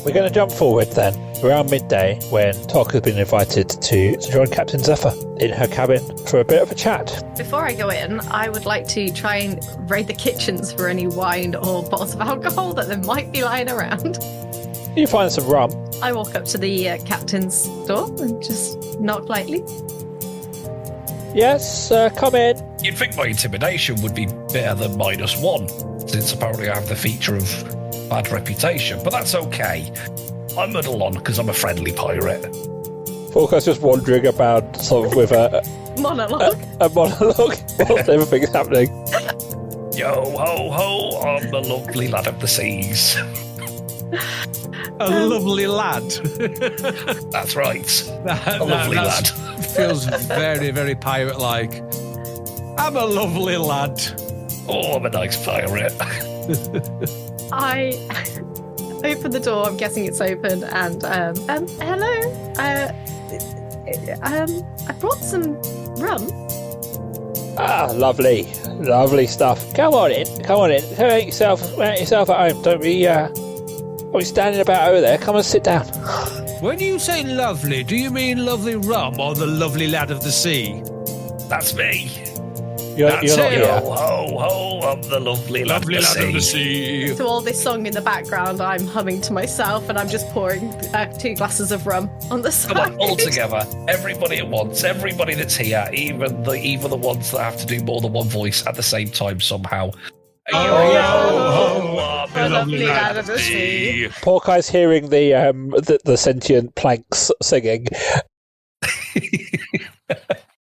We're going to jump forward then, around midday, when Tok has been invited to join Captain Zephyr in her cabin for a bit of a chat. Before I go in, I would like to try and raid the kitchens for any wine or bottles of alcohol that there might be lying around. You find some rum. I walk up to the captain's door and just knock lightly. Yes, come in. You'd think my intimidation would be better than -1, since apparently I have the feature of bad reputation, but that's okay. I muddle on because I'm a friendly pirate. Forecast just wandering about, sort of with a Monologue. a monologue whilst everything's happening. Yo ho ho, I'm the lovely lad of the seas. A lovely lad. That's right. A lovely lad. Feels very, very pirate-like. I'm a lovely lad. Oh, I'm a nice pirate. I open the door. I'm guessing it's open. And hello. I brought some rum. Ah, lovely stuff. Come on in. Make yourself at home. Don't be standing about over there. Come and sit down. When you say lovely, do you mean lovely rum or the lovely lad of the sea? That's me. You're not here. Ho ho ho, I'm the lovely lad of the sea. To all this song in the background, I'm humming to myself, and I'm just pouring 2 glasses of rum on the side. Come on, all together. Everybody at once. Everybody that's here, even the ones that have to do more than one voice at the same time somehow. The lovely lad of the sea. Porkey's hearing the sentient planks singing.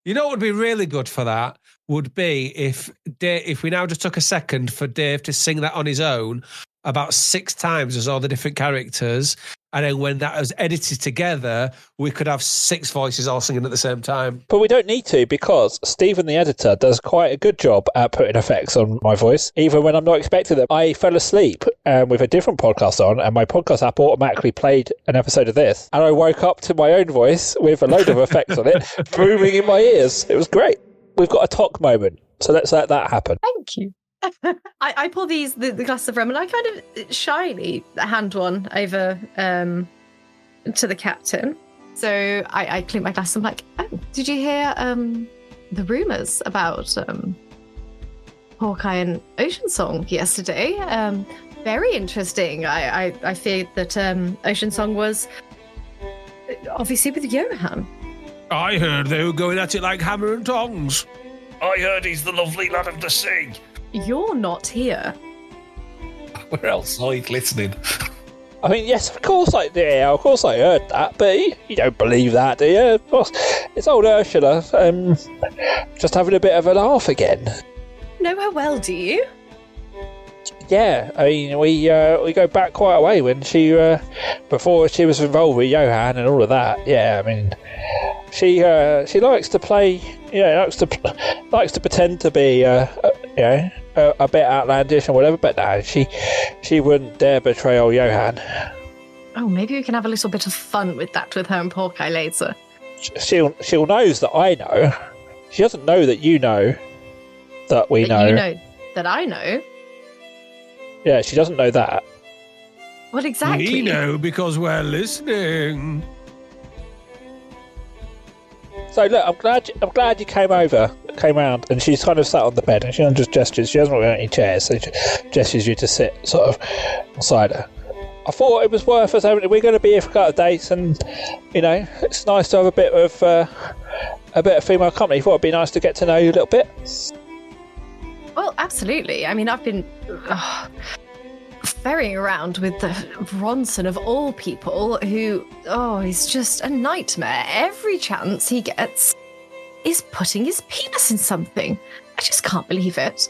You know what would be really good for that would be if we now just took a second for Dave to sing that on his own about 6 times as all the different characters, and then when that was edited together, we could have 6 voices all singing at the same time. But we don't need to, because Stephen the editor does quite a good job at putting effects on my voice, even when I'm not expecting them. I fell asleep with a different podcast on, and my podcast app automatically played an episode of this, and I woke up to my own voice with a load of effects on it, booming in my ears. It was great. We've got a Tok moment, so let's let that happen. Thank you. I pour the glass of rum, and I kind of shyly hand one over to the captain. So I clink my glass. I'm like, oh, did you hear the rumours about Hawkeye and Ocean Song yesterday? Very interesting. I feared that Ocean Song was obviously with Johan. I heard they were going at it like hammer and tongs. I heard he's the lovely lad of the sea. You're not here. We're outside listening. I mean, yes, of course I heard that, but you don't believe that, do you? Of course, it's old Ursula, just having a bit of a laugh again. Know her well, do you? Yeah, I mean, we go back quite a way when she, before she was involved with Johan and all of that. Yeah, I mean, she likes to play, likes to pretend to be, a bit outlandish and whatever, but no, she wouldn't dare betray old Johan. Oh, maybe we can have a little bit of fun with that with her and Porky later. She'll knows that I know. She doesn't know that you know that we know. You know that I know. Yeah, she doesn't know that. What exactly? We know because we're listening. So look, I'm glad you came round, and she's kind of sat on the bed, and she just gestures. She hasn't got any chairs, so she gestures you to sit sort of beside her. I thought it was worth us having. We're going to be here for a couple of days, and it's nice to have a bit of female company. I thought it'd be nice to get to know you a little bit. Well, absolutely. I mean, I've been ferrying around with the Bronson of all people, who, he's just a nightmare. Every chance he gets is putting his penis in something. I just can't believe it.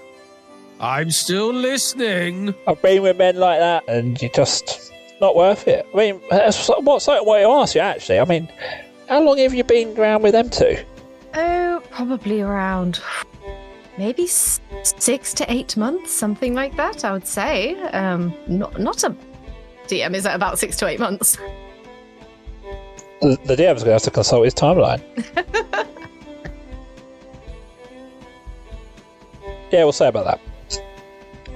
I'm still listening. I've been with men like that, and you're just not worth it. I mean, that's what I want to ask you, actually. I mean, how long have you been around with them two? Oh, probably around maybe 6 to 8 months, something like that, I would say. Not a DM is at about 6 to 8 months. The DM's going to have to consult his timeline. Yeah, we'll say about that.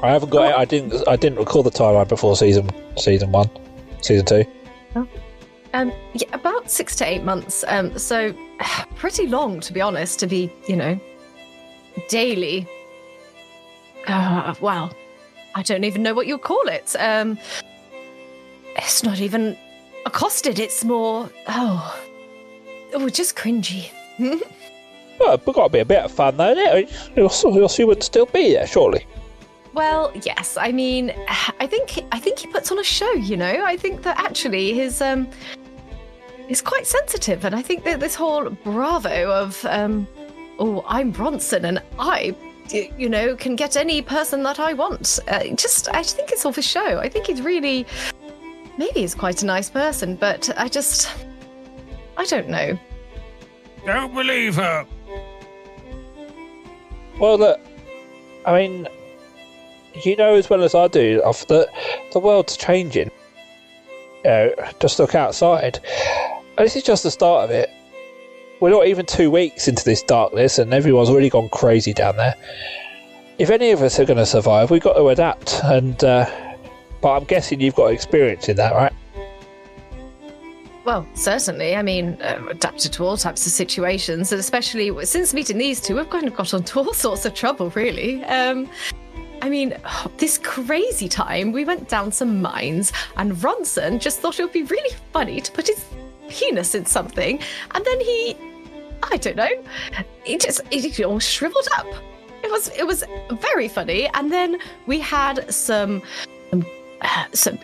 I haven't got it. I didn't record the timeline before season 1, season 2? Yeah, about 6 to 8 months. So pretty long, to be honest, to be, daily. Well, I don't even know what you'd call it. It's not even accosted. It's more, just cringy. Well, it's got to be a bit of fun, though, isn't it? Else you would still be there, surely. Well, yes. I mean, I think he puts on a show. I think that actually his is quite sensitive, and I think that this whole bravo of I'm Bronson and I can get any person that I want. I think it's all for show. I think maybe he's quite a nice person, but I don't know. Don't believe her. Well, look, I mean, as well as I do, that the world's changing. Just look outside. And this is just the start of it. We're not even 2 weeks into this darkness, and everyone's already gone crazy down there. If any of us are going to survive, we've got to adapt. And but I'm guessing you've got experience in that, right? Well, certainly. I mean, adapted to all types of situations, and especially since meeting these two, we've kind of got into all sorts of trouble, really. I mean, this crazy time, we went down some mines, and Ronson just thought it would be really funny to put his penis in something, and then he almost shriveled up. It was very funny, and then we had some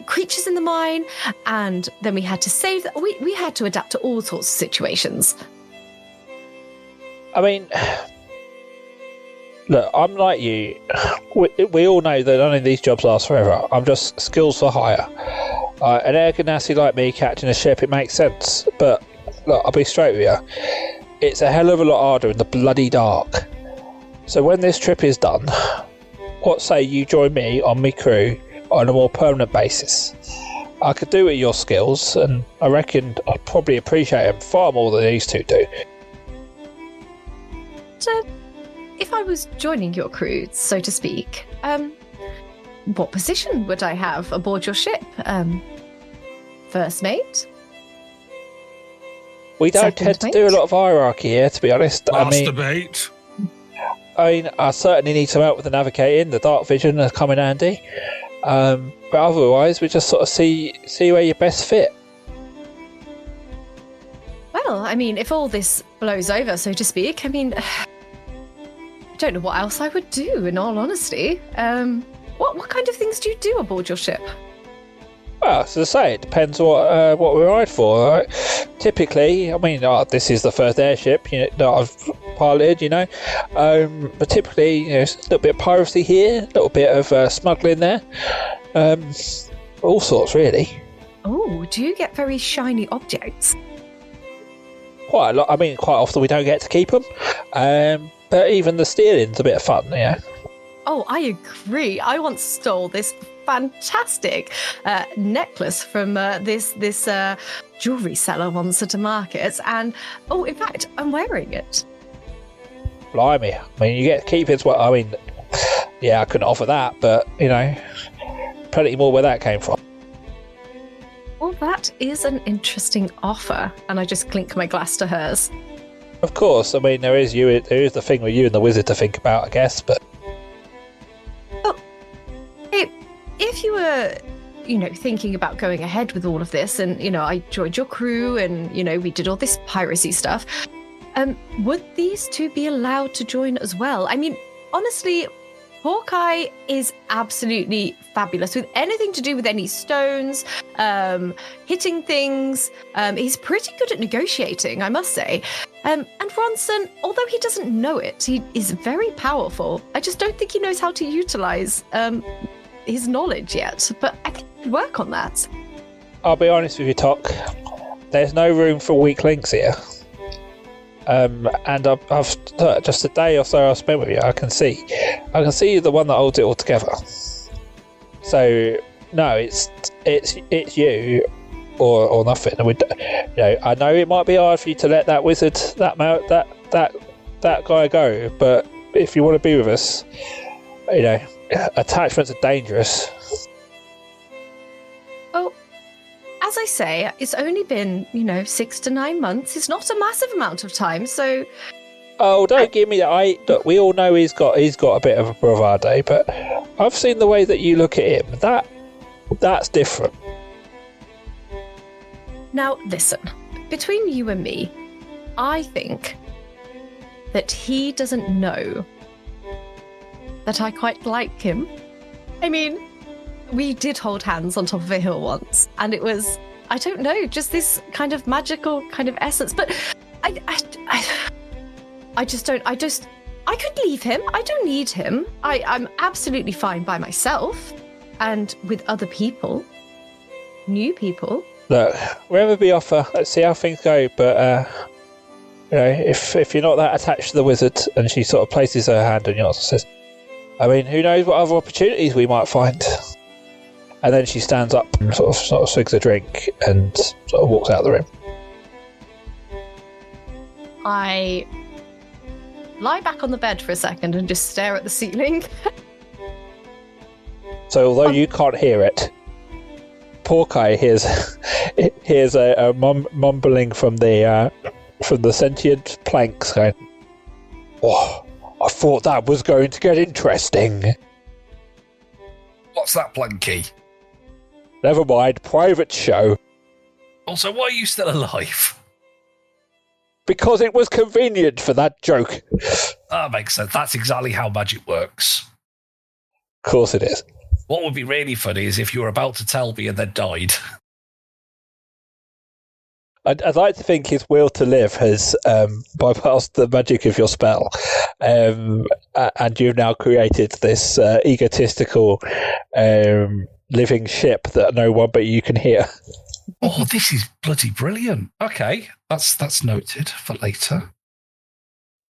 creatures in the mine, and then we had to save them. We had to adapt to all sorts of situations. I mean, look, I'm like you. We all know that none of these jobs last forever. I'm just skills for hire. An air ganassi like me catching a ship, it makes sense. But look, I'll be straight with you. It's a hell of a lot harder in the bloody dark. So when this trip is done, what say you join me on my crew on a more permanent basis? I could do with your skills, and I reckon I'd probably appreciate them far more than these two do. So, if I was joining your crew, so to speak, what position would I have aboard your ship? First mate? We don't tend to do a lot of hierarchy here, to be honest. Masturbate. I certainly need some help with the navigating. The dark vision has come in handy. But otherwise, we just sort of see where you best fit. Well, I mean, if all this blows over, so to speak, I mean, I don't know what else I would do, in all honesty. What kind of things do you do aboard your ship? Well, as I say, it depends what we're hired for. Right? Typically, I mean, this is the first airship that I've piloted, but typically, a little bit of piracy here, a little bit of smuggling there, all sorts, really. Oh, do you get very shiny objects? Quite a lot. I mean, quite often we don't get to keep them, but even the stealing's a bit of fun, Oh, I agree. I once stole this fantastic necklace from this jewellery seller once at a market, and in fact, I'm wearing it. Blimey. I mean, you get to keep it as well. I mean, I couldn't offer that, but, plenty more where that came from. Well, that is an interesting offer, and I just clink my glass to hers. Of course, I mean, there is the thing with you and the wizard to think about, I guess, but... Well, if you were, thinking about going ahead with all of this, and, I joined your crew, and, we did all this piracy stuff, would these two be allowed to join as well? I mean, honestly, Hawkeye is absolutely fabulous with anything to do with any stones, hitting things. He's pretty good at negotiating, I must say. And Ronson, although he doesn't know it, he is very powerful. I just don't think he knows how to utilize his knowledge yet, but I think he'd work on that. I'll be honest with you, Tok. There's no room for weak links here. And I've just a day or so I've spent with you, I can see you're the one that holds it all together. So no, it's you or nothing. And I know it might be hard for you to let that wizard, that guy go, but if you want to be with us, attachments are dangerous. Oh, as I say, it's only been, 6 to 9 months. It's not a massive amount of time, so... Oh, don't give me that. Look, we all know he's got a bit of a bravado, but I've seen the way that you look at him. That's different. Now, listen. Between you and me, I think that he doesn't know that I quite like him. I mean, we did hold hands on top of a hill once, and it was, I don't know, just this kind of magical kind of essence. But I could leave him. I don't need him. I'm absolutely fine by myself and with other people, new people. Look, wherever be offer, let's see how things go. But if you're not that attached to the wizard, and she sort of places her hand on yours and says, I mean, who knows what other opportunities we might find. And then she stands up and sort of swigs a drink and sort of walks out of the room. I lie back on the bed for a second and just stare at the ceiling. So although you can't hear it, Porkai hears a mumbling from the sentient planks going, "Oh, I thought that was going to get interesting." What's that, Planky? Never mind, private show. Also, why are you still alive? Because it was convenient for that joke. That makes sense. That's exactly how magic works. Of course it is. What would be really funny is if you were about to tell me and then died. I'd like to think his will to live has bypassed the magic of your spell, and you've now created this egotistical living ship that no one but you can hear. Oh, this is bloody brilliant. Okay, that's noted for later.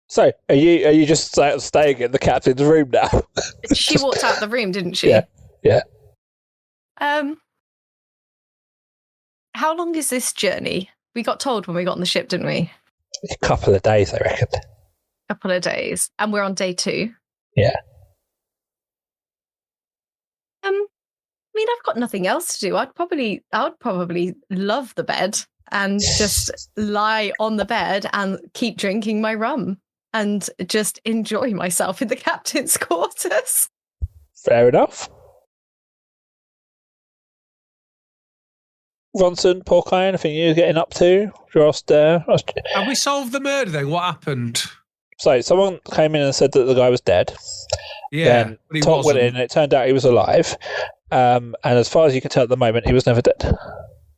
So, are you just staying in the captain's room now? She walked out the room, didn't she? Yeah. How long is this journey? We got told when we got on the ship, didn't we? A couple of days, I reckon. Couple of days, and we're on day 2. Yeah. I mean, I've got nothing else to do. I would probably love the bed and just lie on the bed and keep drinking my rum and just enjoy myself in the captain's quarters. Fair enough. Ronson, Porkai, anything you're getting up to? Have we solved the murder then? What happened? So, someone came in and said that the guy was dead. Yeah, then but he Tom went wasn't. in and it turned out he was alive. And as far as you can tell at the moment, he was never dead.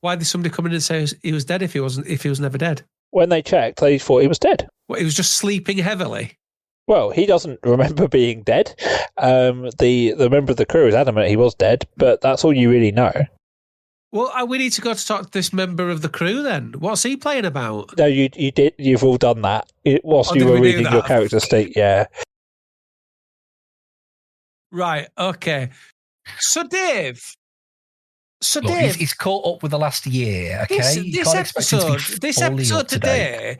Why did somebody come in and say he was dead if he was never dead? When they checked, they thought he was dead. Well, he was just sleeping heavily. Well, he doesn't remember being dead. The member of the crew is adamant he was dead, but that's all you really know. Well, we need to go to talk to this member of the crew then. What's he playing about? No, you did. You've all done that. Whilst you did were we do reading that? your character sheet, yeah. Right, okay. So Dave. Look, he's caught up with the last year, okay? This episode today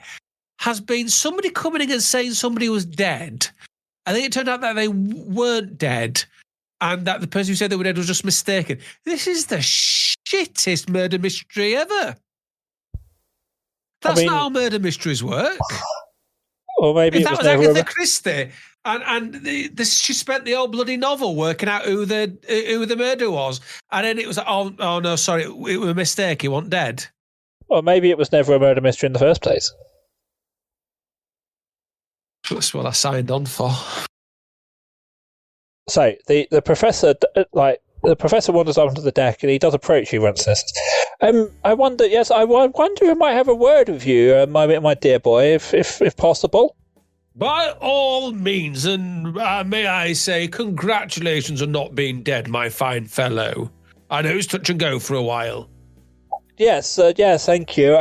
has been somebody coming in and saying somebody was dead. I think it turned out that they weren't dead and that the person who said they were dead was just mistaken. This is the shittest murder mystery ever. That's not how murder mysteries work. Or maybe if it that was Agatha Christie, and she spent the whole bloody novel working out who the murderer was, and then it was like, oh no, sorry, it was a mistake. He wasn't dead. Or maybe it was never a murder mystery in the first place. That's what I signed on for. So the professor, the professor wanders onto the deck and he does approach you once. I wonder if I might have a word with you, my dear boy, if possible. By all means, and may I say, congratulations on not being dead, my fine fellow. I know it's touch and go for a while. Yes, thank you.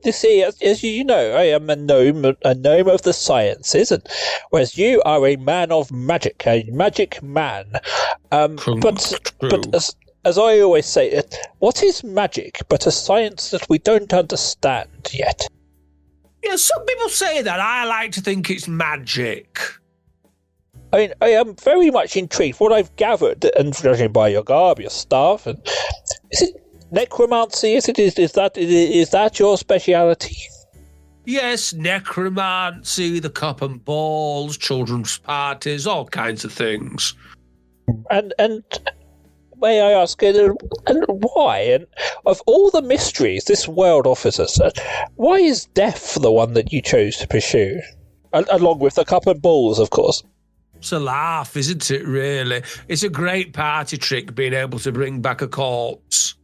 You see, as you know, I am a gnome of the sciences, and whereas you are a man of magic, a magic man. But as I always say, what is magic but a science that we don't understand yet? Yeah, some people say that. I like to think it's magic. I mean, I am very much intrigued. What I've gathered, and judging by your garb, your staff, and is it necromancy, is it? Is that your speciality? Yes, necromancy, the cup and balls, children's parties, all kinds of things. And may I ask, and why? And of all the mysteries this world offers us, why is death the one that you chose to pursue? Along with the cup and balls, of course. It's a laugh, isn't it, really? It's a great party trick being able to bring back a corpse.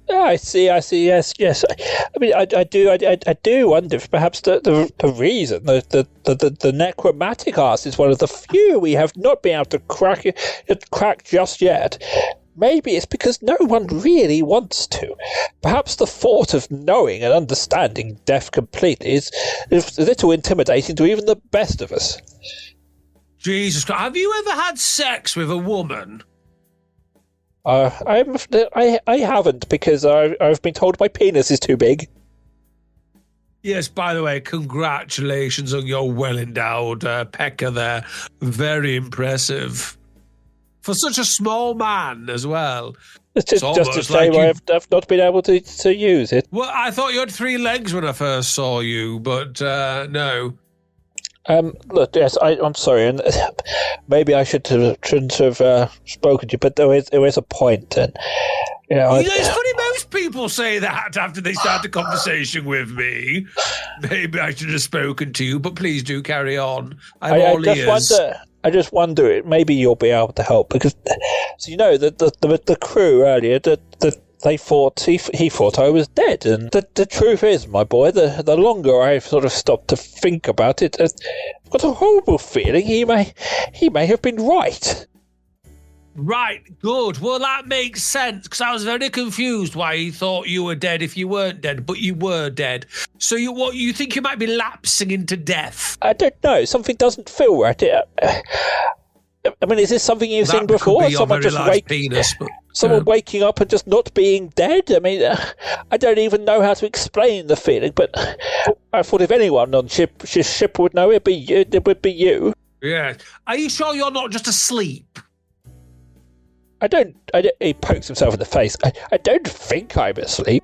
I see. Yes. I mean, I do wonder if perhaps the reason the necromantic art is one of the few we have not been able to crack just yet. Maybe it's because no one really wants to. Perhaps the thought of knowing and understanding death completely is a little intimidating to even the best of us. Jesus Christ, have you ever had sex with a woman? I haven't, because I've been told my penis is too big. Yes, by the way, congratulations on your well-endowed pecker there. Very impressive. For such a small man as well. It's just a shame I've not been able to use it. Well, I thought you had 3 legs when I first saw you, but no. Look, yes, I'm sorry, and maybe I shouldn't have spoken to you, but there is a point, and it's funny. Most people say that after they start a conversation with me. Maybe I should have spoken to you, but please do carry on. I just wonder. Maybe you'll be able to help, because the crew earlier they thought he thought I was dead, and the truth is, my boy, the longer I've sort of stopped to think about it, I've got a horrible feeling he may have been right. Right, good. Well, that makes sense, because I was very confused why he thought you were dead if you weren't dead, but you were dead. So you think you might be lapsing into death? I don't know. Something doesn't feel right. I mean, is this something you've seen before? Someone just waking up and just not being dead? I mean, I don't even know how to explain the feeling, but I thought if anyone on this ship would know, it would be you. Yeah. Are you sure you're not just asleep? I don't. He pokes himself in the face. I don't think I'm asleep.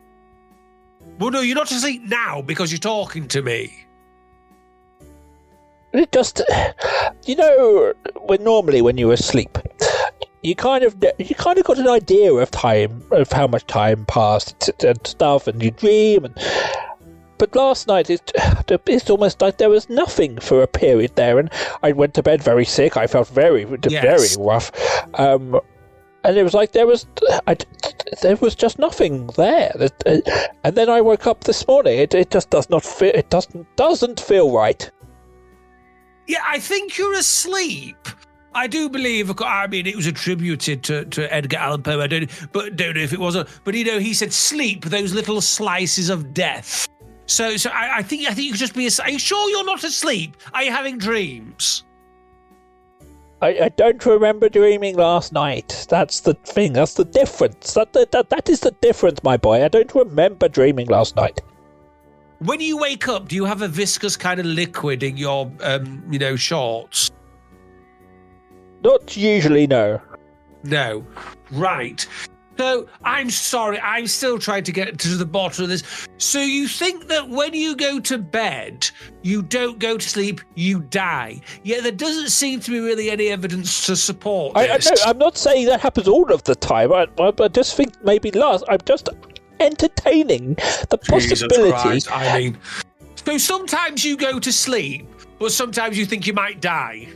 Well, no, you're not asleep now because you're talking to me. It just, when you're asleep, you kind of got an idea of time, of how much time passed and stuff, and you dream. But last night, it's almost like there was nothing for a period there, and I went to bed very sick. I felt very rough, and it was like there was just nothing there. And then I woke up this morning. It just does not feel. It doesn't feel right. Yeah, I think you're asleep. I do believe, I mean, it was attributed to Edgar Allan Poe. I don't know if it wasn't. But, he said sleep, those little slices of death. So I think you could just be, are you sure you're not asleep? Are you having dreams? I don't remember dreaming last night. That's the thing. That's the difference. That is the difference, my boy. I don't remember dreaming last night. When you wake up, do you have a viscous kind of liquid in your, shorts? Not usually, no. No. Right. So, I'm sorry, I'm still trying to get to the bottom of this. So you think that when you go to bed, you don't go to sleep, you die. Yet there doesn't seem to be really any evidence to support this. I'm not saying that happens all of the time. I just think maybe I'm just entertaining the possibility. Christ, I mean, so sometimes you go to sleep, but sometimes you think you might die.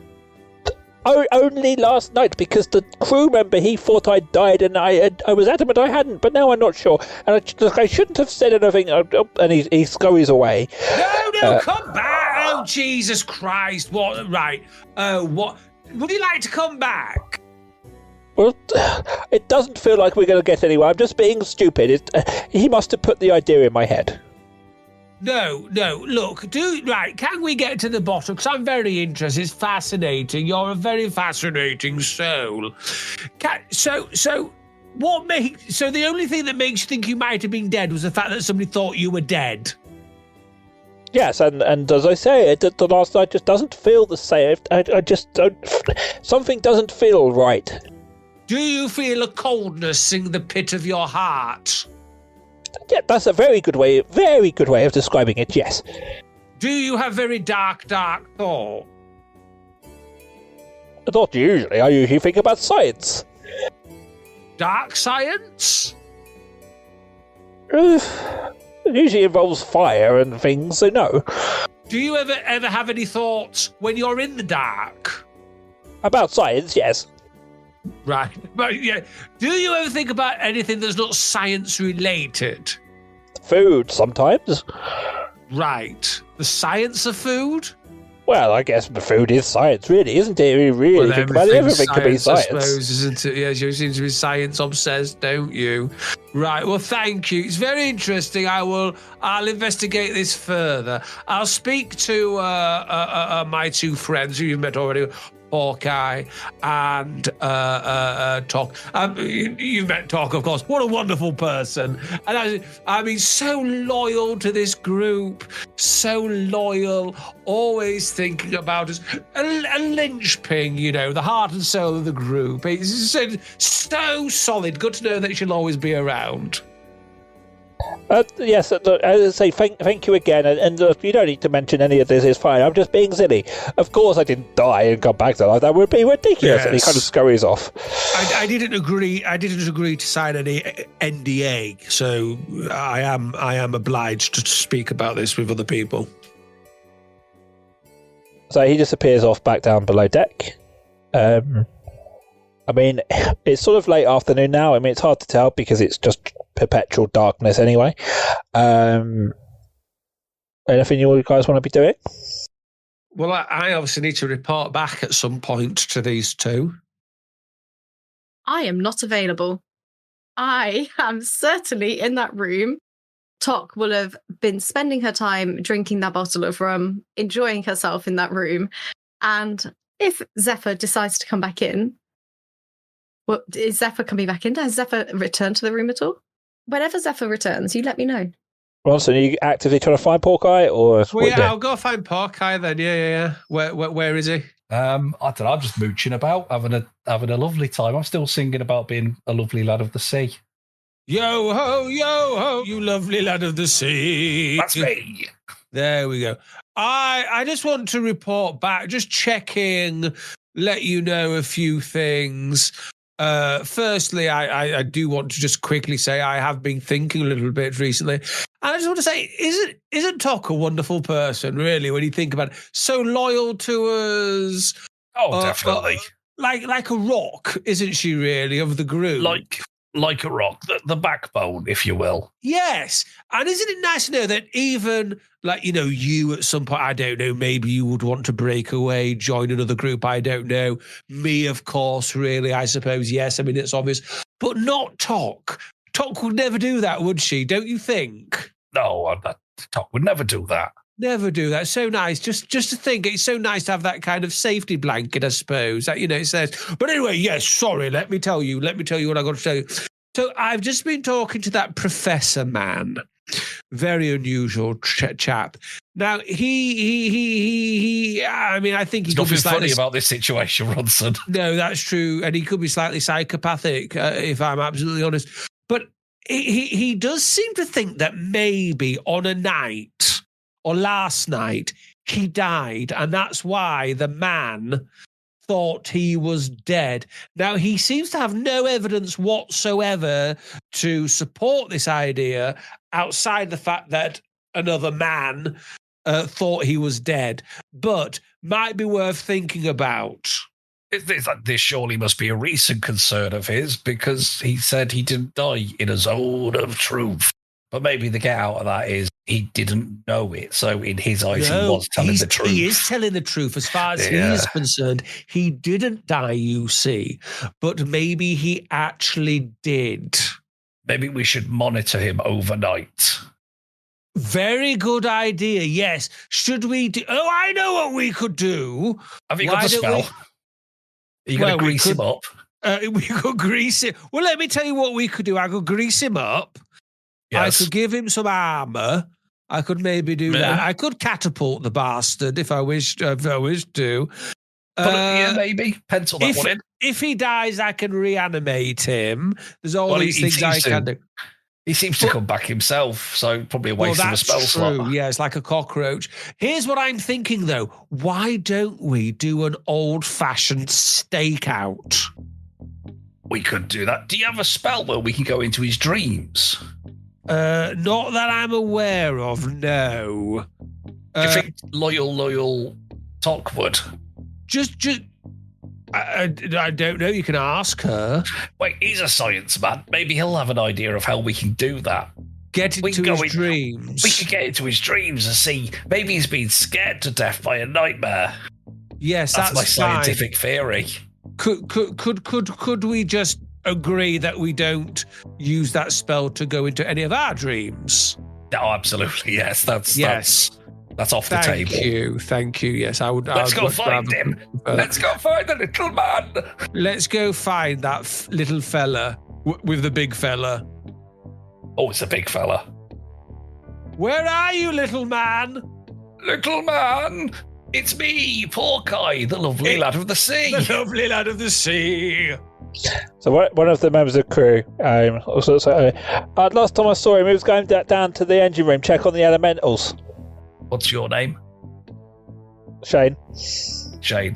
Only last night, because the crew member, he thought I died, and I was adamant I hadn't, but now I'm not sure, and I shouldn't have said anything. And he scurries away. No, come back! Oh, Jesus Christ! What? Right? What? Would you like to come back? Well, it doesn't feel like we're going to get anywhere. I'm just being stupid. He must have put the idea in my head. No, look, can we get to the bottom? Because I'm very interested. It's fascinating. You're a very fascinating soul. So the only thing that makes you think you might have been dead was the fact that somebody thought you were dead? Yes, and as I say, the last night just doesn't feel the same. I just don't... Something doesn't feel right. Do you feel a coldness in the pit of your heart? Yeah, that's a very good way of describing it, yes. Do you have very dark thoughts? Not usually. I usually think about science. Dark science? It usually involves fire and things, so no. Do you ever have any thoughts when you're in the dark? About science, yes. Right. But yeah. Do you ever think about anything that's not science related? Food, sometimes. Right. The science of food? Well, I guess the food is science, really, isn't it? We really think about it. Everything can be science. I suppose, isn't it? Yes, you seem to be science obsessed, don't you? Right. Well, thank you. It's very interesting. I'll investigate this further. I'll speak to my two friends who you've met already, Hawkeye and Talk. You've met Talk, of course. What a wonderful person. And I mean, so loyal to this group, so loyal, always thinking about us. A linchpin, you know, the heart and soul of the group. It's so solid. Good to know that she'll always be around. Yes, as I say, thank you again, and you don't need to mention any of this, it's fine, I'm just being silly. Of course I didn't die and come back to life, that would be ridiculous. Yes. And he kind of scurries off. I didn't agree to sign any NDA, so I am obliged to speak about this with other people. So he disappears off back down below deck. I mean, it's sort of late afternoon now. I mean, it's hard to tell because it's just perpetual darkness anyway. Anything you guys want to be doing? Well, I obviously need to report back at some point to these two. I am not available. I am certainly in that room. Tok will have been spending her time drinking that bottle of rum, enjoying herself in that room. And if Zephyr decides to come back in, well, is Zephyr coming back in? Has Zephyr returned to the room at all? Whenever Zephyr returns, you let me know. Ronson, are you actively trying to find Hawkeye, or? Well, yeah, I'll go find Hawkeye then. Yeah. Where is he? I don't know. I'm just mooching about, having a lovely time. I'm still singing about being a lovely lad of the sea. Yo ho, you lovely lad of the sea. That's me. There we go. I just want to report back, just check in, let you know a few things. Firstly, I do want to just quickly say I have been thinking a little bit recently. And I just want to say, isn't Tok a wonderful person, really, when you think about it? So loyal to us. Oh, definitely. Like a rock, isn't she, really, of the group? Like a rock, the backbone, if you will. Yes. And isn't it nice to know that even, you at some point, I don't know, maybe you would want to break away, join another group, I don't know. Me, of course, really, I suppose, yes. I mean, it's obvious. But not Tok. Tok would never do that, would she? Don't you think? No, Tok would never do that. Never do that. So nice. Just to think, it's so nice to have that kind of safety blanket, I suppose. That, it says. But anyway, yes, sorry, let me tell you what I got to tell you. So I've just been talking to that professor man. Very unusual chap. Now, he I mean, I think he could be slightly funny about this situation, Ronson. No, that's true. And he could be slightly psychopathic, if I'm absolutely honest. But he does seem to think that maybe on a night or last night, he died. And that's why the man thought he was dead. Now, he seems to have no evidence whatsoever to support this idea outside the fact that another man thought he was dead, but might be worth thinking about. This surely must be a recent concern of his, because he said he didn't die in a zone of truth. But maybe the get out of that is he didn't know it. So in his eyes, he was telling the truth. He is telling the truth. As far as he is concerned, he didn't die, you see. But maybe he actually did. Maybe we should monitor him overnight. Very good idea, yes. Should we do... Oh, I know what we could do. Have you got the spell? Are you going to grease him up? We could grease him. Well, let me tell you what we could do. I could grease him up. Yes. I could give him some armor. I could maybe do that. I could catapult the bastard if I wished to. Maybe. Pencil that one in. If he dies, I can reanimate him. There's all these things I can do. He seems to come back himself, so probably a waste of a spell slot. Yeah, it's like a cockroach. Here's what I'm thinking, though. Why don't we do an old-fashioned stakeout? We could do that. Do you have a spell where we can go into his dreams? Not that I'm aware of, no. Do you think loyal Tok would? I don't know. You can ask her. Wait, he's a science man. Maybe he'll have an idea of how we can do that. Get into his dreams. We could get into his dreams and see. Maybe he's been scared to death by a nightmare. Yes, that's my scientific theory. Could we just agree that we don't use that spell to go into any of our dreams? Oh, absolutely. Yes, that's off the table. Thank you. Yes, I would. Let's go find him. Let's go find the little man. Let's go find that little fella with the big fella. Oh, it's a big fella. Where are you, little man? Little man, it's me, Porky, the lovely lad of the sea. The lovely lad of the sea. So one of the members of the crew, last time I saw him, he was going down to the engine room, check on the elementals. What's your name? Shane. Shane.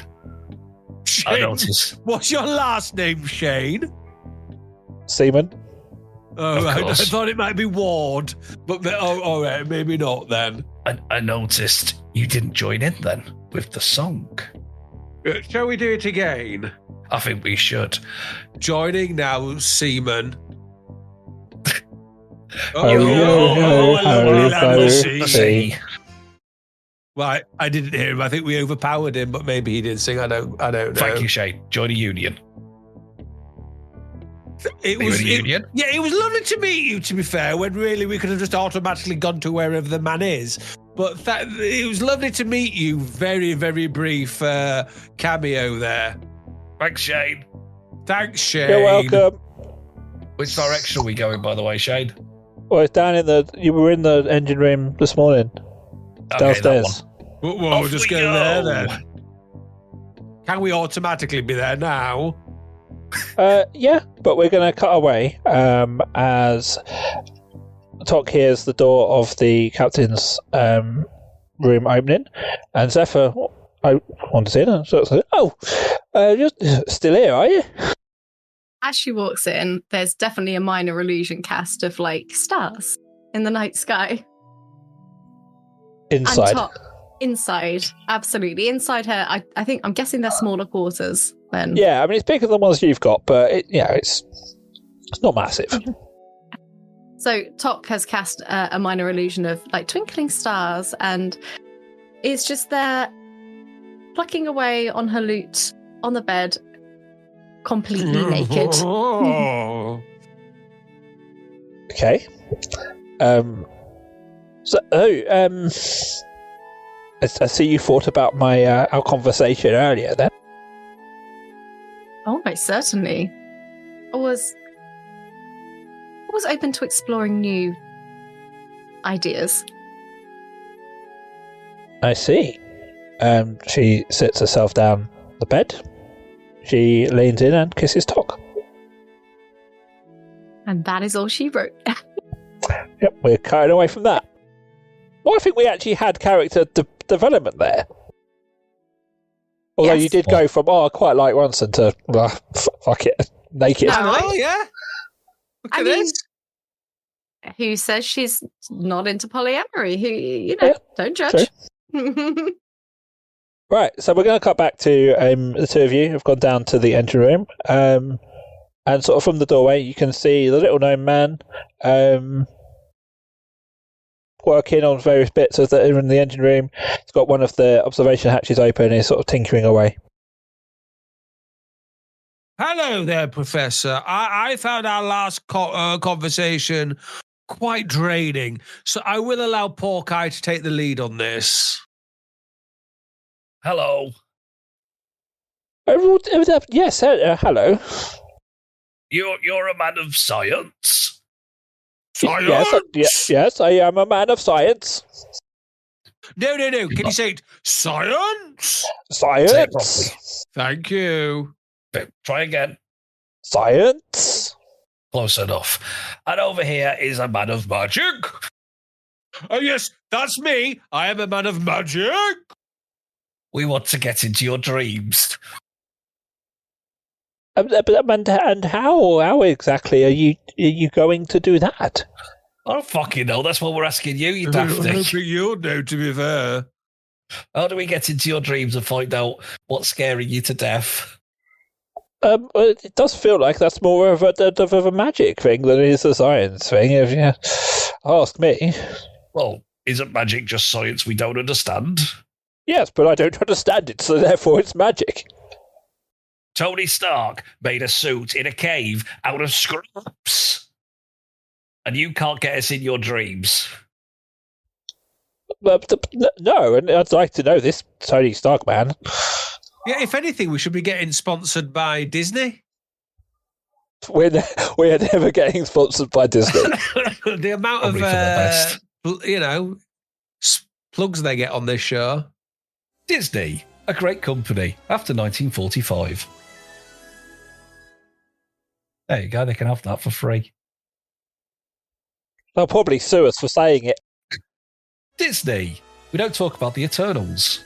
I noticed. What's your last name, Shane? Seaman. Oh, right. I thought it might be Ward, but all right, maybe not then. I noticed you didn't join in then with the song. Shall we do it again? I think we should. Joining now, Seaman. See. Well, I didn't hear him. I think we overpowered him, but maybe he did sing. I don't know. Thank you, Shane. Join a union. It was lovely to meet you, to be fair, when really we could have just automatically gone to wherever the man is. But it was lovely to meet you. Very, very brief cameo there. Thanks, Shane. Thanks, Shane. You're welcome. Which direction are we going, by the way, Shane? Well, it's down you were in the engine room this morning. Downstairs. We'll just go there then. Can we automatically be there now? Yeah, but we're going to cut away as Tok hears the door of the captain's room opening, and Zephyr wanders in and sort of says, you're still here, are you? As she walks in, there's definitely a minor illusion cast of like stars in the night sky. Inside. Inside, absolutely. Inside her, I'm guessing they're smaller quarters then. Yeah, I mean, it's bigger than the ones you've got, but it's not massive. So Tok has cast a minor illusion of like twinkling stars and is just there plucking away on her lute on the bed, completely naked. Okay. I see you thought about our conversation earlier then. Oh, most certainly. I was open to exploring new ideas. I see. She sits herself down the bed. She leans in and kisses Tok. And that is all she wrote. Yep, we're cutting away from that. Well, I think we actually had character development there. Although you did go from, I quite like Ronson to, fuck it, naked. Oh, yeah. Look at this. Who says she's not into polyamory? Don't judge. Right, so we're going to cut back to the two of you have gone down to the engine room. And sort of from the doorway, you can see the little gnome man working on various bits as they're in the engine room. He's got one of the observation hatches open and he's sort of tinkering away. Hello there, Professor. I found our last conversation quite draining, so I will allow Porky to take the lead on this. Hello. Yes, hello. You're a man of science? Science? Yes, I am a man of science. No. Can you say it? Science? Science. Thank you. Try again. Science. Close enough. And over here is a man of magic. Oh, yes, that's me. I am a man of magic. We want to get into your dreams. And how exactly are you going to do that? I don't fucking know. That's what we're asking you, you daft I dick. think you'll know, to be fair. How do we get into your dreams and find out what's scaring you to death? Well, it does feel like that's more of a magic thing than it is a science thing, if you ask me. Well, isn't magic just science we don't understand? Yes, but I don't understand it, so therefore it's magic. Tony Stark made a suit in a cave out of scraps. And you can't get us in your dreams. No, and I'd like to know this Tony Stark man. Yeah, if anything, we should be getting sponsored by Disney. We're never getting sponsored by Disney. The amount Probably for the best. Plugs they get on this show. Disney, a great company after 1945. There you go, they can have that for free. They'll probably sue us for saying it. Disney, we don't talk about the Eternals.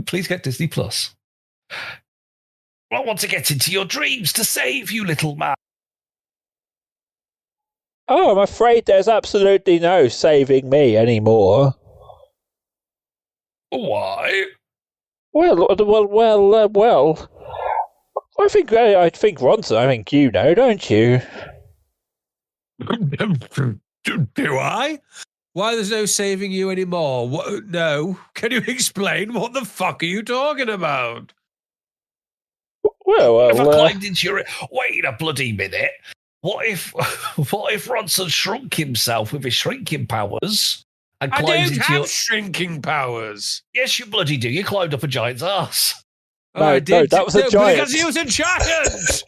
Please get Disney Plus. I want to get into your dreams to save you, little man. Oh, I'm afraid there's absolutely no saving me anymore. Why? Well. I think Ronson. I think you know, don't you? Do I? Why there's no saving you anymore? What, no. Can you explain? What the fuck are you talking about? Well, if I climbed into your... Wait a bloody minute. What if Ronson shrunk himself with his shrinking powers and I climbed don't into have your... shrinking powers. Yes, you bloody do. You climbed up a giant's ass. No, I did. that was a giant. Because he was a giant.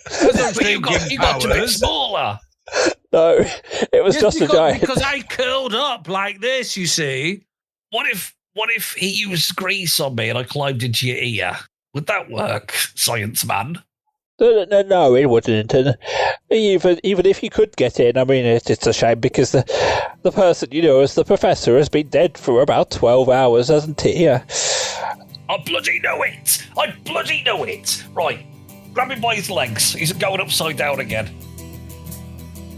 But you got to be smaller. No, it was just a giant. Because I curled up like this, you see. What if he used grease on me and I climbed into your ear? Would that work, science man? No, it wouldn't. And even if you could get in, I mean, it's a shame because the person as the professor has been dead for about 12 hours, hasn't he? I bloody know it. I bloody know it. Right, grab him by his legs. He's going upside down again.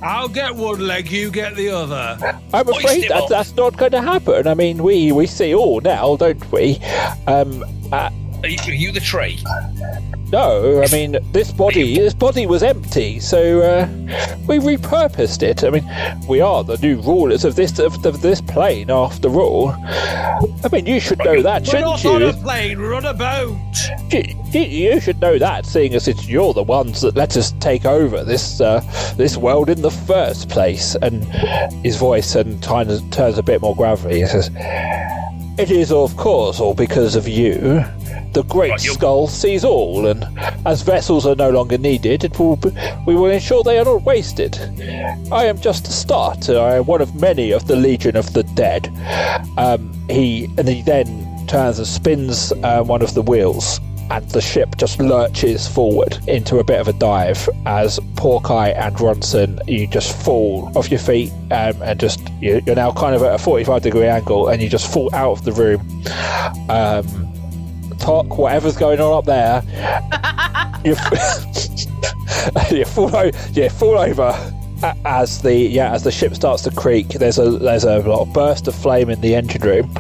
I'll get one leg, you get the other. I'm afraid that's not going to happen. I mean, we see all now, don't we? Are you the tree? No, I mean, this body was empty, so we repurposed it. I mean, we are the new rulers of this plane, after all. I mean, you should know that, shouldn't you? We're not on a plane, we're on a boat. You should know that, seeing as you're the ones that let us take over this world in the first place. And his voice kind of turns a bit more gravelly. He says, "It is, of course, all because of you. The Great Skull sees all, and as vessels are no longer needed, we will ensure they are not wasted. I am just a start. I am one of many of the Legion of the Dead." He then turns and spins one of the wheels, and the ship just lurches forward into a bit of a dive as Porkai and Ronson, you just fall off your feet and just you're now kind of at a 45-degree angle, and you just fall out of the room. Talk, whatever's going on up there, you fall over as the ship starts to creak. There's a burst of flame in the engine room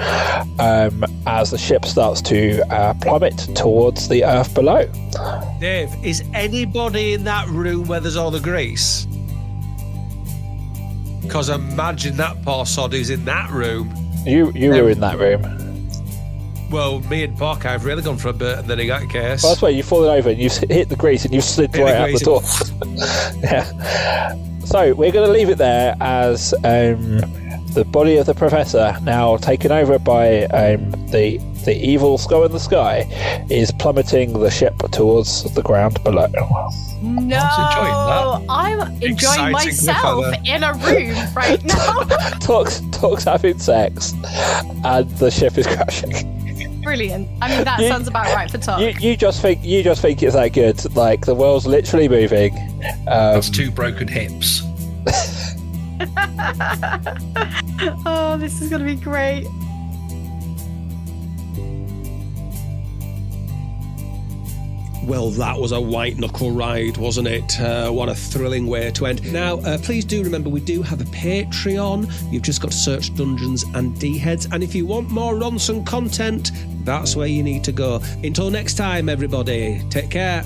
as the ship starts to plummet towards the earth below. Dave, is anybody in that room where there's all the grease? Because imagine that poor sod who's in that room. You were in that room. Well, me and Park, I've really gone for a bit, and then he got a case. Well, that's where you've fallen over and you've hit the grease and you've slid right out the door. Yeah. So we're going to leave it there as the body of the professor, now taken over by the evil skull in the sky, is plummeting the ship towards the ground below. No, I'm enjoying Exciting myself in a room right now. Talk's having sex, and the ship is crashing. Brilliant. I mean, that sounds about right for Tom. You just think it's that good. Like, the world's literally moving. That's 2 broken hips. Oh, this is going to be great. Well, that was a white-knuckle ride, wasn't it? What a thrilling way to end. Now, please do remember, we do have a Patreon. You've just got to search Dungeons and D-Heads. And if you want more Ronson content, that's where you need to go. Until next time, everybody, take care.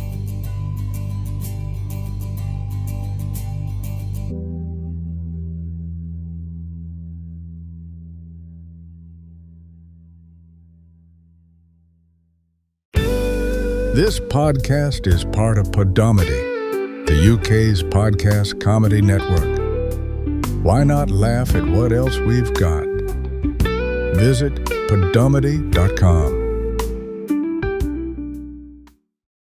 This podcast is part of Podomedy, the UK's podcast comedy network. Why not laugh at what else we've got? Visit podomedy.com.